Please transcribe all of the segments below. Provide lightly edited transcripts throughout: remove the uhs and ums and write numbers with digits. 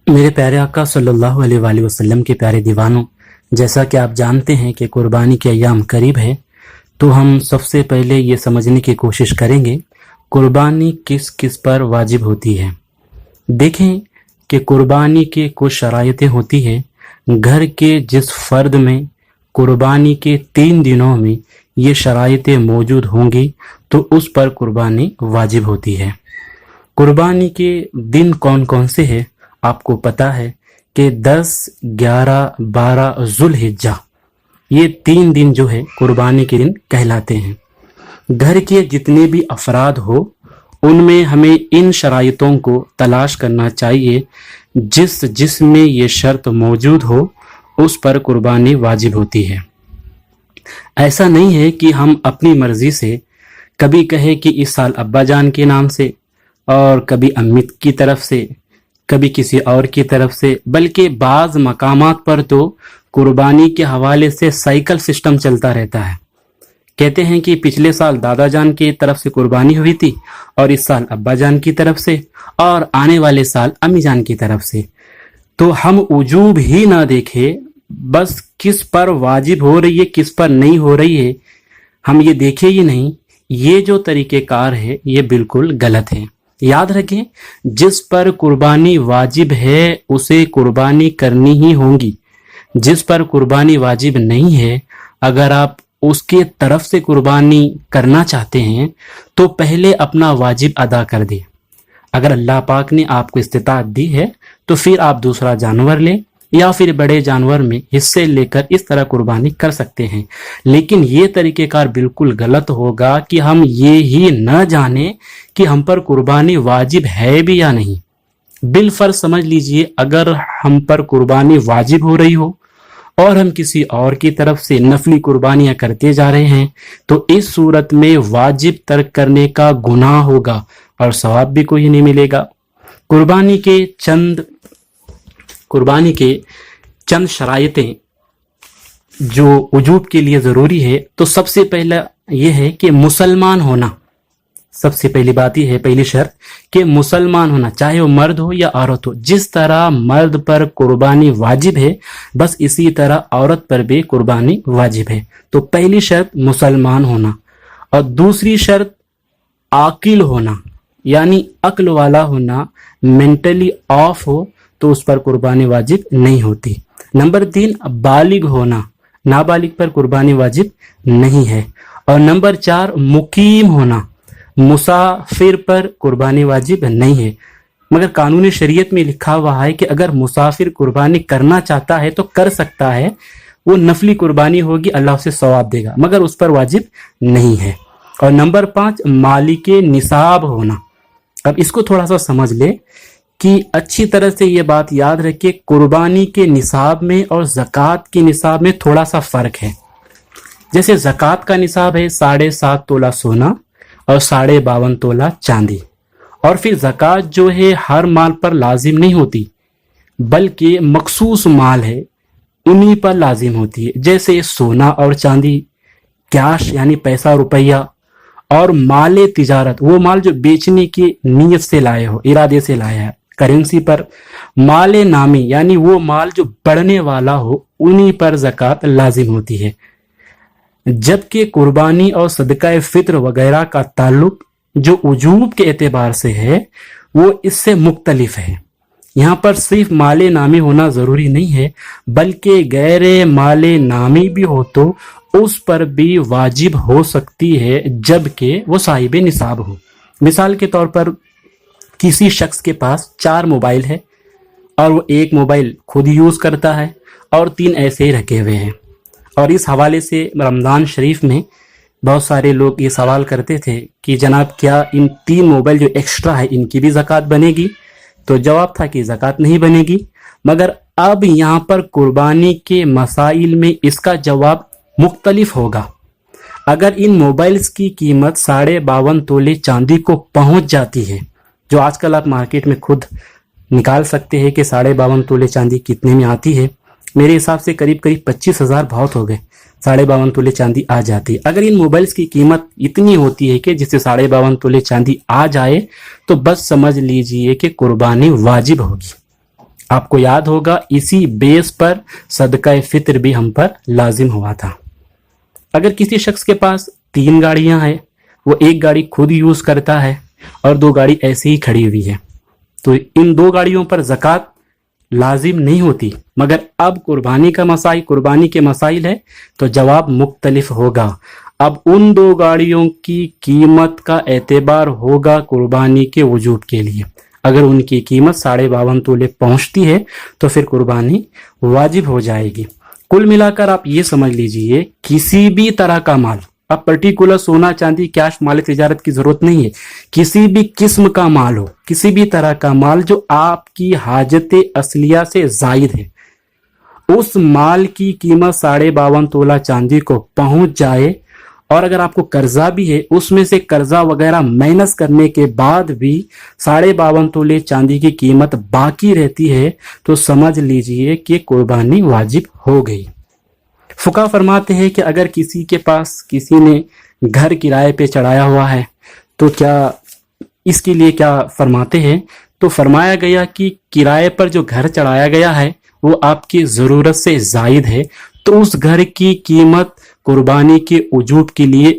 मेरे प्यारे आका सल्लल्लाहु अलैहि वसल्लम के प्यारे दीवानों, जैसा कि आप जानते हैं कि कुर्बानी के अय्याम करीब है, तो हम सबसे पहले ये समझने की कोशिश करेंगे कुर्बानी किस किस पर वाजिब होती है। देखें कि कुर्बानी के कुछ शराइतें होती है। घर के जिस फर्द में कुर्बानी के 3 दिनों में ये शराइतें मौजूद होंगी तो उस पर कुर्बानी वाजिब होती है। कुर्बानी के दिन कौन कौन से हैं? आपको पता है कि 10, 11, 12 ज़ुल्हिज्जा ये 3 दिन जो है कुर्बानी के दिन कहलाते हैं। घर के जितने भी अफराद हो उनमें हमें इन शराइतों को तलाश करना चाहिए जिसमें ये शर्त मौजूद हो उस पर कुर्बानी वाजिब होती है। ऐसा नहीं है कि हम अपनी मर्जी से कभी कहे कि इस साल अब्बा जान के नाम से और कभी अम्मी की तरफ से, कभी किसी और की तरफ से, बल्कि बाज़ मकामात पर तो कुर्बानी के हवाले से साइकिल सिस्टम चलता रहता है। कहते हैं कि पिछले साल दादा जान की तरफ से कुर्बानी हुई थी और इस साल अब्बा जान की तरफ से और आने वाले साल अम्मी जान की तरफ से। तो हम उजूब ही ना देखें, बस किस पर वाजिब हो रही है किस पर नहीं हो रही है हम ये देखें ही नहीं। ये जो तरीक़ेकार है ये बिल्कुल गलत है। याद रखें, जिस पर कुर्बानी वाजिब है उसे कुर्बानी करनी ही होगी। जिस पर कुर्बानी वाजिब नहीं है, अगर आप उसके तरफ से कुर्बानी करना चाहते हैं तो पहले अपना वाजिब अदा कर दें। अगर अल्लाह पाक ने आपको इस्तिताअत दी है तो फिर आप दूसरा जानवर लें या फिर बड़े जानवर में हिस्से लेकर इस तरह कुर्बानी कर सकते हैं। लेकिन ये तरीक़ेकार बिल्कुल गलत होगा कि हम ये ही न जाने कि हम पर कुर्बानी वाजिब है भी या नहीं। बिलफर्ज समझ लीजिए, अगर हम पर कुर्बानी वाजिब हो रही हो और हम किसी और की तरफ से नफली कुर्बानियां करते जा रहे हैं तो इस सूरत में वाजिब तर्क करने का गुनाह होगा और सवाब भी कोई नहीं मिलेगा। कुर्बानी के चंद शराइतें जो वजूब के लिए ज़रूरी है, तो सबसे पहला यह है कि मुसलमान होना। सबसे पहली बात यह है, पहली शर्त कि मुसलमान होना, चाहे वो मर्द हो या औरत हो। जिस तरह मर्द पर कुर्बानी वाजिब है बस इसी तरह औरत पर भी कुर्बानी वाजिब है। तो पहली शर्त मुसलमान होना और दूसरी शर्त आकिल होना, यानी अक्ल वाला होना, मेंटली ऑफ हो तो उस पर कुर्बानी वाजिब नहीं होती। नंबर 3 बालिग होना, नाबालिग पर कुर्बानी वाजिब नहीं है। और नंबर 4 मुकीम होना, मुसाफिर पर कुर्बानी वाजिब नहीं है। मगर कानूनी शरीयत में लिखा हुआ है कि अगर मुसाफिर कुर्बानी करना चाहता है तो कर सकता है, वो नफली कुर्बानी होगी, अल्लाह उसे सवाब देगा, मगर उस पर वाजिब नहीं है। और नंबर 5 मालिके निसाब होना। अब इसको थोड़ा सा समझ ले कि अच्छी तरह से ये बात याद रखिए, कुर्बानी के निसाब में और ज़कात के निसाब में थोड़ा सा फ़र्क है। जैसे ज़कात का निसाब है 7.5 तोला सोना और 52.5 तोला चांदी। और फिर ज़कात जो है हर माल पर लाजिम नहीं होती, बल्कि मखसूस माल है उन्हीं पर लाजिम होती है। जैसे सोना और चांदी, कैश यानी पैसा रुपया, और माले तिजारत, वो माल जो बेचने की नीयत से लाए हो, इरादे से लाया है, करेंसी पर। माले नामी यानी वो माल जो बढ़ने वाला हो, उन्हीं पर ज़कात लाजिम होती है। जबकि कुर्बानी और सदका फित्र वगैरह का ताल्लुक जो वजूब के एतबार से है वो इससे मुख्तलिफ है। यहाँ पर सिर्फ माले नामी होना ज़रूरी नहीं है, बल्कि गैर माले नामी भी हो तो उस पर भी वाजिब हो सकती है, जबकि वो साहिब निसाब हो। मिसाल के तौर पर किसी शख्स के पास 4 मोबाइल है और वो एक मोबाइल खुद यूज़ करता है और 3 ऐसे ही रखे हुए हैं। और इस हवाले से रमज़ान शरीफ में बहुत सारे लोग ये सवाल करते थे कि जनाब क्या इन 3 मोबाइल जो एक्स्ट्रा है इनकी भी ज़कात बनेगी? तो जवाब था कि ज़कात नहीं बनेगी। मगर अब यहाँ पर कुर्बानी के मसाइल में इसका जवाब मुख्तलिफ होगा। अगर इन मोबाइल्स की कीमत 52.5 तोले चांदी को पहुंच जाती है, जो आजकल आप मार्केट में खुद निकाल सकते हैं कि 52.5 तोले चांदी कितने में आती है, मेरे हिसाब से करीब 25,000 बहुत हो गए, 52.5 तोले चांदी आ जाती है। अगर इन मोबाइल्स की कीमत इतनी होती है कि जिससे 52.5 तोले चांदी आ जाए तो बस समझ लीजिए कि कुर्बानी वाजिब होगी। آپ کو یاد ہوگا اسی بیس پر صدقہ فطر بھی ہم پر لازم ہوا تھا۔ اگر کسی شخص کے پاس 3 گاڑیاں ہیں، وہ ایک گاڑی خود یوز کرتا ہے اور 2 گاڑی ایسے ہی کھڑی ہوئی ہے، تو ان 2 گاڑیوں پر زکوٰۃ لازم نہیں ہوتی۔ مگر اب قربانی کے مسائل ہے تو جواب مختلف ہوگا۔ اب ان 2 گاڑیوں کی قیمت کا اعتبار ہوگا قربانی کے وجوب کے لیے۔ اگر ان کی قیمت 52.5 تولے پہنچتی ہے تو پھر قربانی واجب ہو جائے گی۔ کل ملا کر آپ یہ سمجھ لیجئے، کسی بھی طرح کا مال، اب پرٹیکولر سونا چاندی کیش مال تجارت کی ضرورت نہیں ہے، کسی بھی قسم کا مال ہو، کسی بھی طرح کا مال جو آپ کی حاجت اصلیہ سے زائد ہے، اس مال کی قیمت 52.5 تولہ چاندی کو پہنچ جائے، اور اگر آپ کو قرضہ بھی ہے، اس میں سے قرضہ وغیرہ مائنس کرنے کے بعد بھی 52.5 تولے چاندی کی قیمت باقی رہتی ہے، تو سمجھ لیجئے کہ قربانی واجب ہو گئی۔ فقہ فرماتے ہیں کہ اگر کسی کے پاس کسی نے گھر کرائے پہ چڑھایا ہوا ہے تو کیا اس کے لیے کیا فرماتے ہیں؟ تو فرمایا گیا کہ کرائے پر جو گھر چڑھایا گیا ہے وہ آپ کی ضرورت سے زائد ہے، تو اس گھر کی قیمت قربانی کے وجوب کے لیے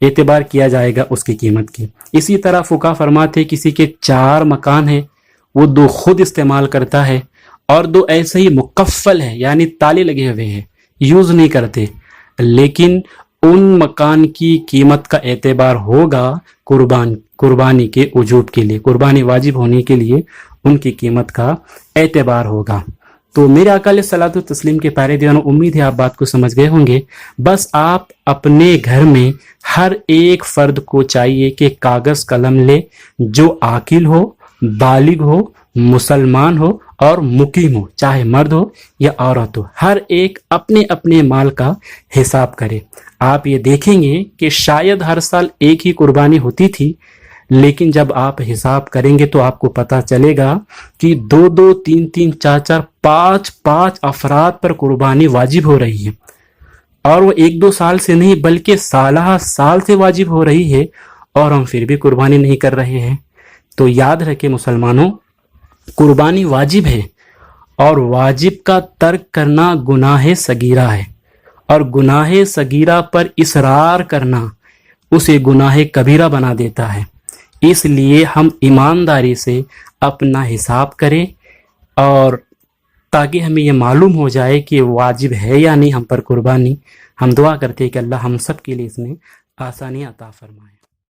اعتبار کیا جائے گا اس کی قیمت کی۔ اسی طرح فقہ فرماتے کسی کے 4 مکان ہیں، وہ 2 خود استعمال کرتا ہے اور 2 ایسے ہی مقفل ہے، یعنی تالے لگے ہوئے ہیں، یوز نہیں کرتے، لیکن ان مکان کی قیمت کا اعتبار ہوگا قربانی کے وجوب کے لیے، قربانی واجب ہونے کے لیے ان کی قیمت کا اعتبار ہوگا۔ تو میرے آقا علیہ الصلوۃ والتسلیم کے پیارے دیوانوں، امید ہے آپ بات کو سمجھ گئے ہوں گے۔ بس آپ اپنے گھر میں ہر ایک فرد کو چاہیے کہ کاغذ قلم لے، جو عاقل ہو، بالغ ہو، مسلمان ہو اور مقیم ہو، چاہے مرد ہو یا عورت ہو، ہر ایک اپنے اپنے مال کا حساب کرے۔ آپ یہ دیکھیں گے کہ شاید ہر سال ایک ہی قربانی ہوتی تھی، لیکن جب آپ حساب کریں گے تو آپ کو پتہ چلے گا کہ 2 3 4 5 افراد پر قربانی واجب ہو رہی ہے، اور وہ 1-2 سال سے نہیں بلکہ سالہ سال سے واجب ہو رہی ہے، اور ہم پھر بھی قربانی نہیں کر رہے ہیں۔ تو یاد رکھیں مسلمانوں، قربانی واجب ہے، اور واجب کا ترک کرنا گناہ صغیرہ ہے، اور گناہ صغیرہ پر اصرار کرنا اسے گناہ کبیرہ بنا دیتا ہے۔ اس لیے ہم ایمانداری سے اپنا حساب کریں، اور تاکہ ہمیں یہ معلوم ہو جائے کہ واجب ہے یا نہیں ہم پر قربانی۔ ہم دعا کرتے ہیں کہ اللہ ہم سب کے لیے اس میں آسانی عطا فرمائے۔